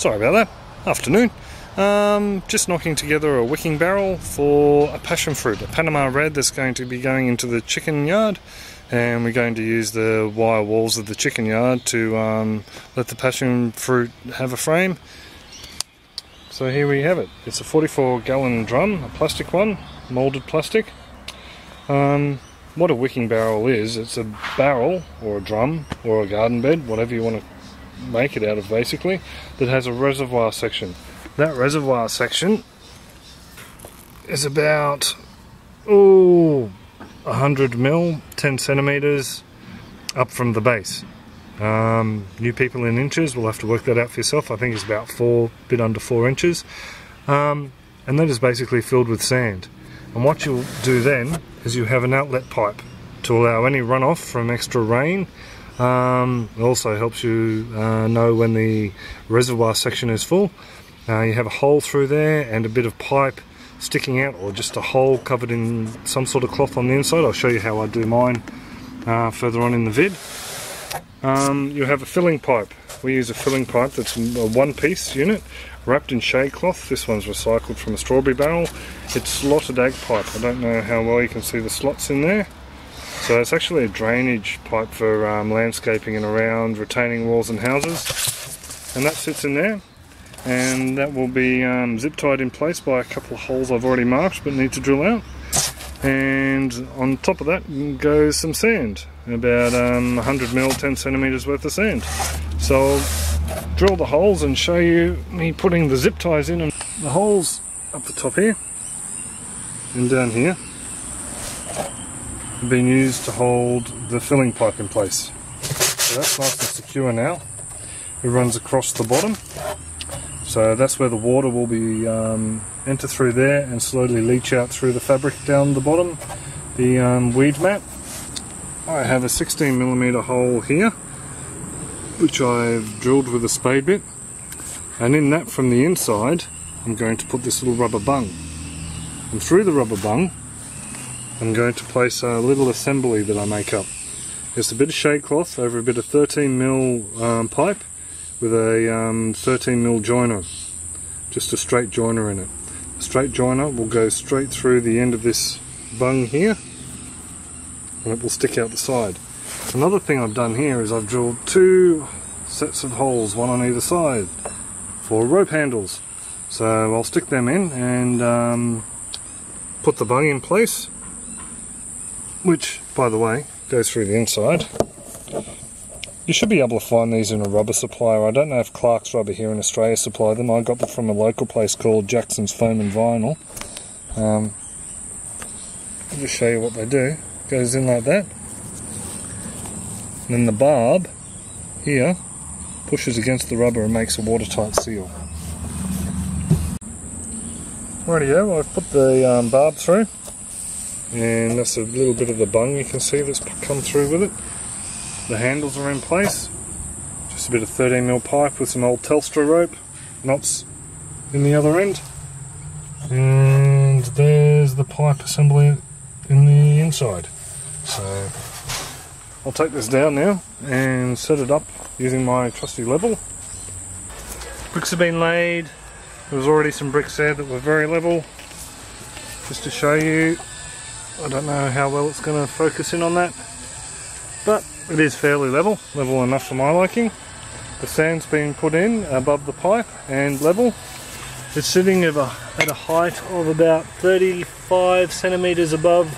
Sorry about that. Afternoon. Just knocking together a wicking barrel for a passion fruit, a Panama red that's going to be going into the chicken yard, and we're going to use the wire walls of the chicken yard to let the passion fruit have a frame. So here we have it. It's a 44-gallon drum, a plastic one, moulded plastic. What a wicking barrel is, it's a barrel or a drum or a garden bed, whatever you want to make it out of basically, that has a reservoir section. That reservoir section is about 100 mil, 10 centimeters up from the base. New people in inches will have to work that out for yourself. I think it's about bit under 4 inches, and that is basically filled with sand. And what you'll do then is you have an outlet pipe to allow any runoff from extra rain. It also helps you know when the reservoir section is full. You have a hole through there and a bit of pipe sticking out, or just a hole covered in some sort of cloth on the inside. I'll show you how I do mine further on in the vid. You have a filling pipe. We use a filling pipe that's a one-piece unit wrapped in shade cloth. This one's recycled from a strawberry barrel. It's slotted egg pipe. I don't know how well you can see the slots in there. So it's actually a drainage pipe for landscaping and around retaining walls and houses, and that sits in there, and that will be zip tied in place by a couple of holes I've already marked but need to drill out. And on top of that goes some sand, about 100 mil, 10 centimeters worth of sand. So I'll drill the holes and show you me putting the zip ties in, and the holes up the top here and down here have been used to hold the filling pipe in place. So that's nice and secure now. It runs across the bottom, so that's where the water will be enter through there and slowly leach out through the fabric down the bottom, the weed mat. I have a 16mm hole here which I've drilled with a spade bit, and in that from the inside I'm going to put this little rubber bung, and through the rubber bung I'm going to place a little assembly that I make up. It's a bit of shade cloth over a bit of 13mm pipe with a 13mm joiner, just a straight joiner in it. The straight joiner will go straight through the end of this bung here, and it will stick out the side. Another thing I've done here is I've drilled 2 sets of holes, one on either side, for rope handles. So I'll stick them in and put the bung in place, which, by the way, goes through the inside. You should be able to find these in a rubber supplier. I don't know if Clark's Rubber here in Australia supply them. I got them from a local place called Jackson's Foam and Vinyl. I'll just show you what they do. It goes in like that. And then the barb here pushes against the rubber and makes a watertight seal. Rightio, I've put the barb through, and that's a little bit of the bung you can see that's come through with it. The handles are in place, just a bit of 13mm pipe with some old Telstra rope, knots in the other end, and there's the pipe assembly in the inside. So I'll take this down now and set it up using my trusty level. Bricks have been laid. There was already some bricks there that were very level. Just to show you, I don't know how well it's going to focus in on that, but it is fairly level enough for my liking. The sand's been put in above the pipe and level. It's sitting at a height of about 35 centimeters above.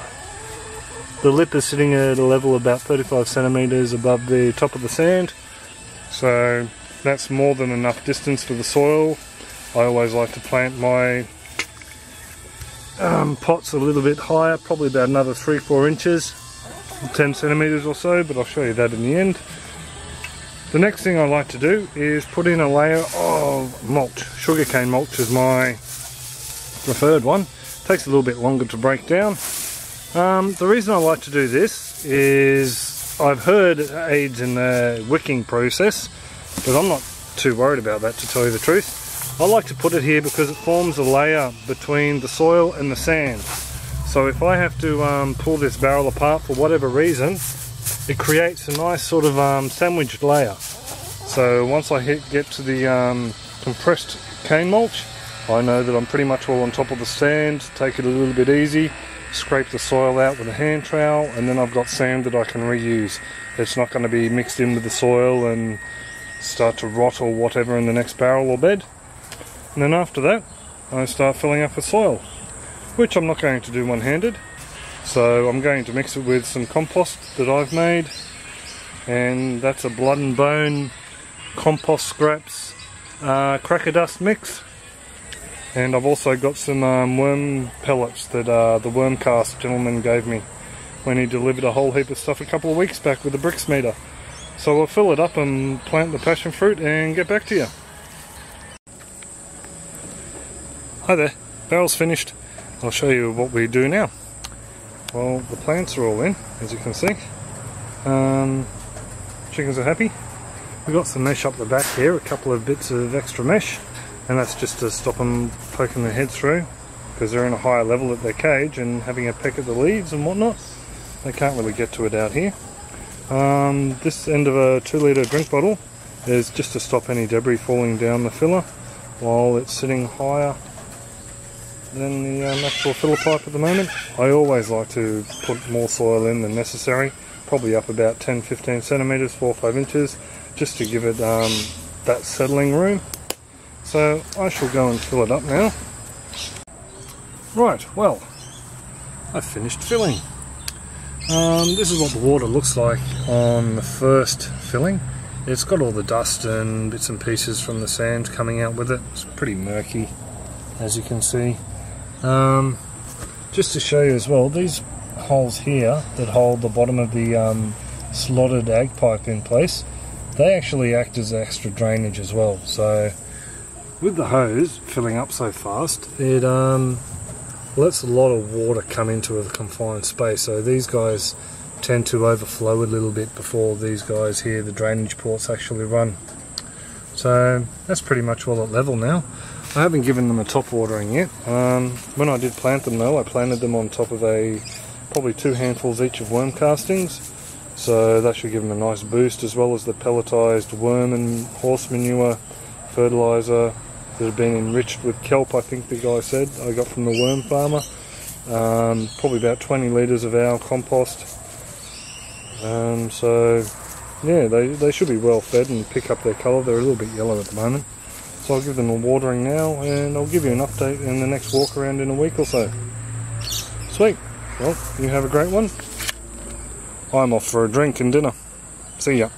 The lip is sitting at a level about 35 centimeters above the top of the sand. So that's more than enough distance for the soil. I always like to plant my pots a little bit higher, probably about another 3-4 inches. 10 centimeters or so, but I'll show you that in the end. The next thing I like to do is put in a layer of mulch. Sugarcane mulch is my preferred one. Takes a little bit longer to break down. The reason I like to do this is I've heard it aids in the wicking process, but I'm not too worried about that, to tell you the truth. I like to put it here because it forms a layer between the soil and the sand. So if I have to pull this barrel apart for whatever reason, it creates a nice sort of sandwiched layer. So once I get to the compressed cane mulch. I know that I'm pretty much all on top of the stand. Take it a little bit easy, scrape the soil out with a hand trowel, and then I've got sand that I can reuse. It's not going to be mixed in with the soil and start to rot or whatever in the next barrel or bed. And then after that I start filling up with soil, which I'm not going to do one-handed. So I'm going to mix it with some compost that I've made, and that's a blood and bone compost scraps cracker dust mix. And I've also got some worm pellets that the Wormcast gentleman gave me when he delivered a whole heap of stuff a couple of weeks back with a bricks meter. So I'll fill it up and plant the passion fruit and get back to you. Hi there, barrel's finished. I'll show you what we do now. Well, the plants are all in, as you can see. Chickens are happy. We've got some mesh up the back here, a couple of bits of extra mesh, and that's just to stop them poking their head through, because they're in a higher level at their cage and having a peck at the leaves and whatnot. They can't really get to it out here. This end of a 2-litre drink bottle is just to stop any debris falling down the filler while it's sitting higher than the actual filler pipe at the moment. I always like to put more soil in than necessary, probably up about 10-15 centimetres, 4 or 5 inches, just to give it that settling room. So I shall go and fill it up now. Right, well, I've finished filling. This is what the water looks like on the first filling. It's got all the dust and bits and pieces from the sand coming out with it. It's pretty murky, as you can see. Just to show you as well, these holes here that hold the bottom of the slotted ag pipe in place, they actually act as extra drainage as well. So with the hose filling up so fast, it lets a lot of water come into a confined space. So these guys tend to overflow a little bit before these guys here, the drainage ports, actually run. So that's pretty much all at level now. I haven't given them a top watering yet. When I did plant them though, I planted them on top of probably 2 handfuls each of worm castings. So that should give them a nice boost, as well as the pelletized worm and horse manure fertilizer that have been enriched with kelp, I think the guy said, I got from the worm farmer. Probably about 20 litres of our compost. So yeah, they should be well fed and pick up their colour. They're a little bit yellow at the moment. So I'll give them a watering now, and I'll give you an update in the next walk around in a week or so. Sweet. Well, you have a great one. I'm off for a drink and dinner. See ya.